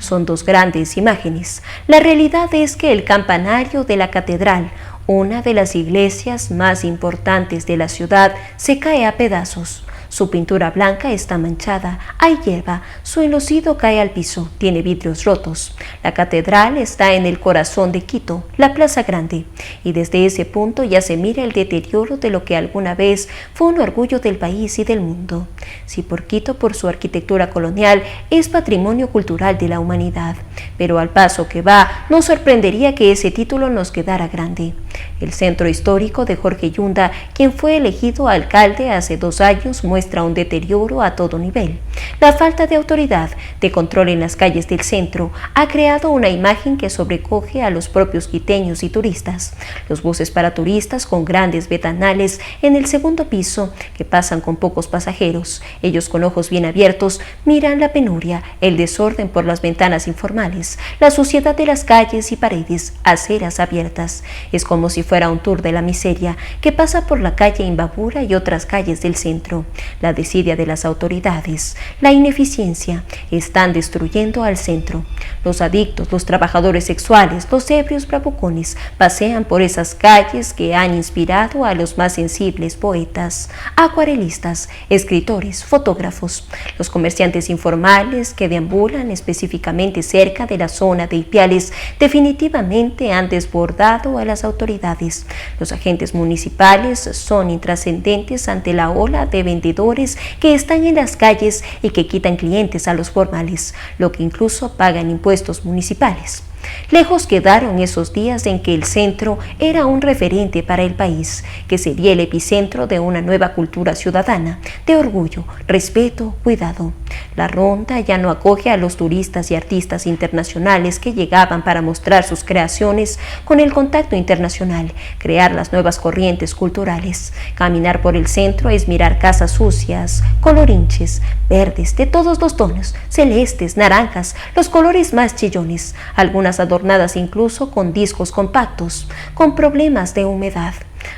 Son 2 grandes imágenes. La realidad es que el campanario de la catedral, una de las iglesias más importantes de la ciudad, se cae a pedazos. Su pintura blanca está manchada, hay hierba, su enlucido cae al piso, tiene vidrios rotos. La catedral está en el corazón de Quito, la Plaza Grande, y desde ese punto ya se mira el deterioro de lo que alguna vez fue un orgullo del país y del mundo. Si por Quito, por su arquitectura colonial, es patrimonio cultural de la humanidad, pero al paso que va, nos sorprendería que ese título nos quedara grande. El centro histórico de Jorge Yunda, quien fue elegido alcalde hace 2 años, muestra un deterioro a todo nivel. La falta de autoridad, de control en las calles del centro, ha creado una imagen que sobrecoge a los propios quiteños y turistas. Los buses para turistas con grandes ventanales en el segundo piso, que pasan con pocos pasajeros. Ellos con ojos bien abiertos miran la penuria, el desorden por las ventanas informales, la suciedad de las calles y paredes, aceras abiertas. Es como si fuera un tour de la miseria que pasa por la calle Imbabura y otras calles del centro. La desidia de las autoridades, la ineficiencia, están destruyendo al centro. Los adictos, los trabajadores sexuales, los ebrios bravucones pasean por esas calles que han inspirado a los más sensibles poetas, acuarelistas, escritores, fotógrafos. Los comerciantes informales que deambulan específicamente cerca de la zona de Ipiales definitivamente han desbordado a las autoridades. Los agentes municipales son intrascendentes ante la ola de vendedores que están en las calles y que que quitan clientes a los formales, lo que incluso pagan impuestos municipales. Lejos quedaron esos días en que el centro era un referente para el país, que sería el epicentro de una nueva cultura ciudadana, de orgullo, respeto, cuidado. La Ronda ya no acoge a los turistas y artistas internacionales que llegaban para mostrar sus creaciones con el contacto internacional, crear las nuevas corrientes culturales. Caminar por el centro es mirar casas sucias, colorinches, verdes de todos los tonos, celestes, naranjas, los colores más chillones, algunas adornadas incluso con discos compactos, con problemas de humedad.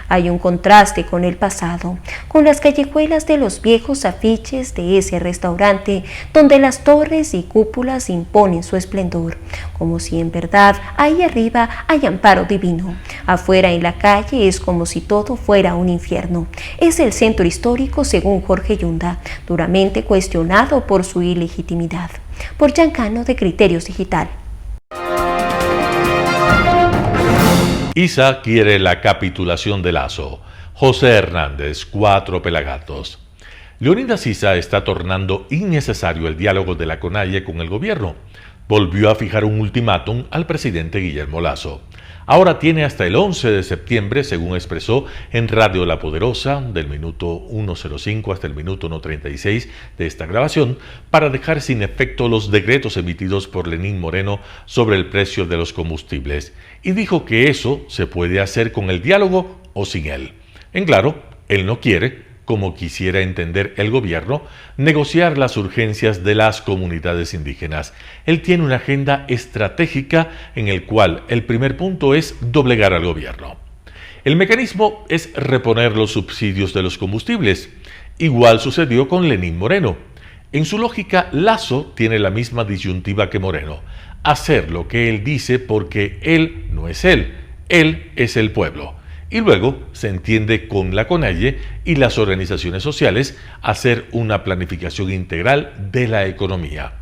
Hay un contraste con el pasado, con las callejuelas de los viejos afiches de ese restaurante donde las torres y cúpulas imponen su esplendor, como si en verdad ahí arriba hay amparo divino. Afuera en la calle es como si todo fuera un infierno. Es el centro histórico según Jorge Yunda, duramente cuestionado por su ilegitimidad. Por Giancano de Criterios Digital. ISA quiere la capitulación de Lasso. José Hernández, 4 Pelagatos. Leonidas Issa está tornando innecesario el diálogo de la CONAIE con el gobierno. Volvió a fijar un ultimátum al presidente Guillermo Lasso. Ahora tiene hasta el 11 de septiembre, según expresó en Radio La Poderosa, del minuto 1:05 hasta el minuto 1:36 de esta grabación, para dejar sin efecto los decretos emitidos por Lenín Moreno sobre el precio de los combustibles. Y dijo que eso se puede hacer con el diálogo o sin él. En claro, él no quiere, como quisiera entender el gobierno, negociar las urgencias de las comunidades indígenas. Él tiene una agenda estratégica en el cual el primer punto es doblegar al gobierno. El mecanismo es reponer los subsidios de los combustibles. Igual sucedió con Lenín Moreno. En su lógica, Lasso tiene la misma disyuntiva que Moreno: hacer lo que él dice porque él no es él es el pueblo. Y luego se entiende con la CONAIE y las organizaciones sociales hacer una planificación integral de la economía.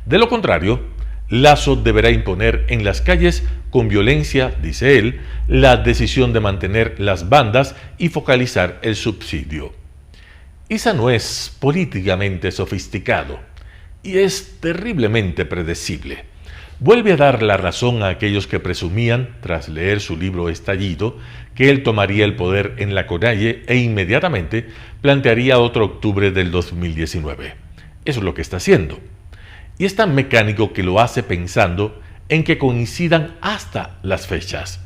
De lo contrario, Lasso deberá imponer en las calles con violencia, dice él, la decisión de mantener las bandas y focalizar el subsidio. Issa no es políticamente sofisticado y es terriblemente predecible. Vuelve a dar la razón a aquellos que presumían, tras leer su libro Estallido, que él tomaría el poder en la CONAIE e inmediatamente plantearía otro octubre del 2019. Eso es lo que está haciendo. Y es tan mecánico que lo hace pensando en que coincidan hasta las fechas.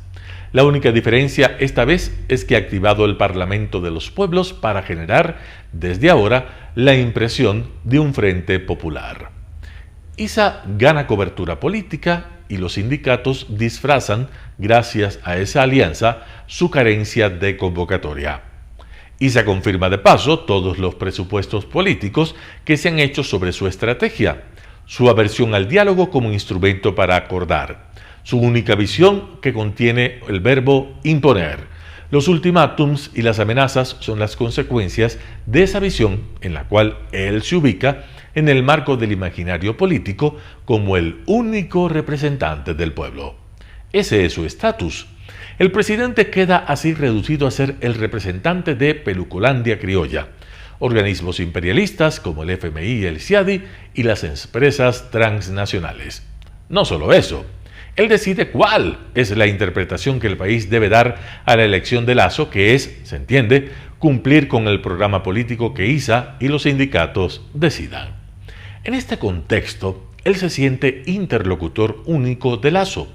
La única diferencia esta vez es que ha activado el Parlamento de los Pueblos para generar, desde ahora, la impresión de un frente popular. Issa gana cobertura política y los sindicatos disfrazan, gracias a esa alianza, su carencia de convocatoria. Issa confirma de paso todos los presupuestos políticos que se han hecho sobre su estrategia, su aversión al diálogo como instrumento para acordar, su única visión que contiene el verbo imponer. Los ultimátums y las amenazas son las consecuencias de esa visión en la cual él se ubica en el marco del imaginario político como el único representante del pueblo. Ese es su estatus. El presidente queda así reducido a ser el representante de Pelucolandia criolla, organismos imperialistas como el FMI y el CIADI y las empresas transnacionales. No solo eso, él decide cuál es la interpretación que el país debe dar a la elección de Lasso, que es, se entiende, cumplir con el programa político que Issa y los sindicatos decidan. En este contexto, él se siente interlocutor único de Lasso.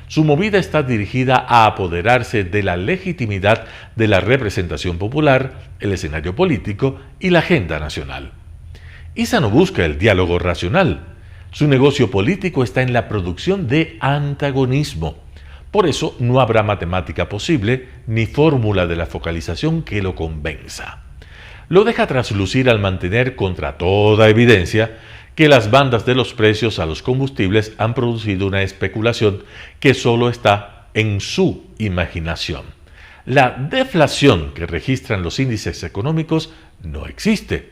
Su movida está dirigida a apoderarse de la legitimidad de la representación popular, el escenario político y la agenda nacional. Issa no busca el diálogo racional. Su negocio político está en la producción de antagonismo. Por eso no habrá matemática posible ni fórmula de la focalización que lo convenza. Lo deja traslucir al mantener contra toda evidencia que las bandas de los precios a los combustibles han producido una especulación que solo está en su imaginación. La deflación que registran los índices económicos no existe.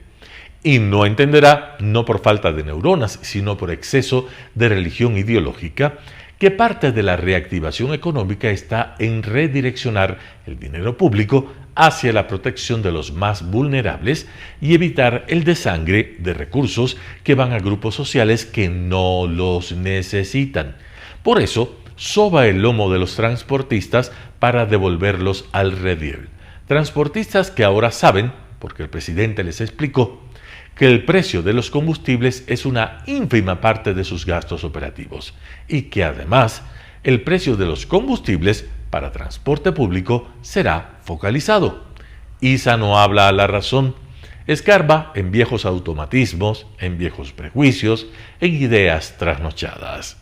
Y no entenderá, no por falta de neuronas, sino por exceso de religión ideológica, que parte de la reactivación económica está en redireccionar el dinero público hacia la protección de los más vulnerables y evitar el desangre de recursos que van a grupos sociales que no los necesitan. Por eso, soba el lomo de los transportistas para devolverlos al redil. Transportistas que ahora saben, porque el presidente les explicó, que el precio de los combustibles es una ínfima parte de sus gastos operativos y que además el precio de los combustibles para transporte público será focalizado. Isa no habla a la razón, escarba en viejos automatismos, en viejos prejuicios, en ideas trasnochadas.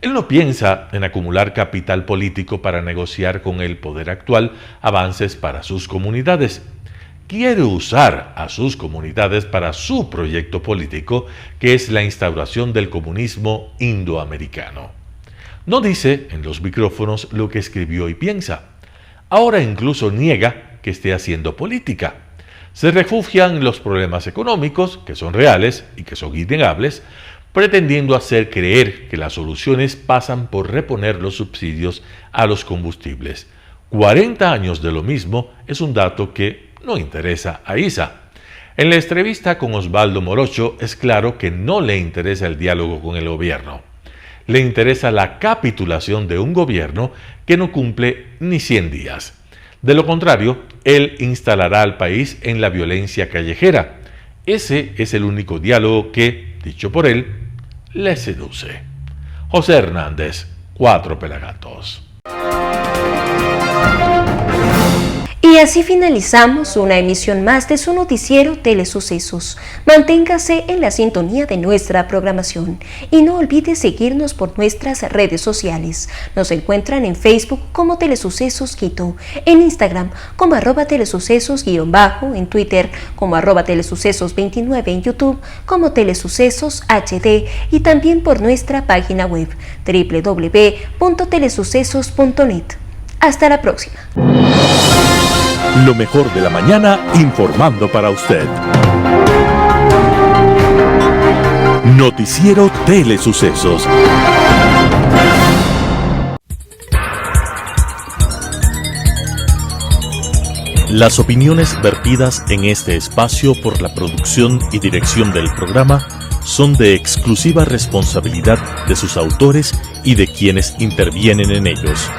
Él no piensa en acumular capital político para negociar con el poder actual avances para sus comunidades. Quiere usar a sus comunidades para su proyecto político, que es la instauración del comunismo indoamericano. No dice en los micrófonos lo que escribió y piensa. Ahora incluso niega que esté haciendo política. Se refugia en los problemas económicos, que son reales y que son innegables, pretendiendo hacer creer que las soluciones pasan por reponer los subsidios a los combustibles. 40 años de lo mismo es un dato que no interesa a Isa. En la entrevista con Osvaldo Morocho es claro que no le interesa el diálogo con el gobierno. Le interesa la capitulación de un gobierno que no cumple ni 100 días. De lo contrario, él instalará al país en la violencia callejera. Ese es el único diálogo que, dicho por él, le seduce. José Hernández, 4 Pelagatos. Y así finalizamos una emisión más de su noticiero Telesucesos. Manténgase en la sintonía de nuestra programación y no olvide seguirnos por nuestras redes sociales. Nos encuentran en Facebook como Telesucesos Quito, en Instagram como @telesucesos_, en Twitter como @telesucesos29, en YouTube como Telesucesos HD y también por nuestra página web www.telesucesos.net. Hasta la próxima. Lo mejor de la mañana informando para usted. Noticiero Telesucesos. Las opiniones vertidas en este espacio por la producción y dirección del programa son de exclusiva responsabilidad de sus autores y de quienes intervienen en ellos.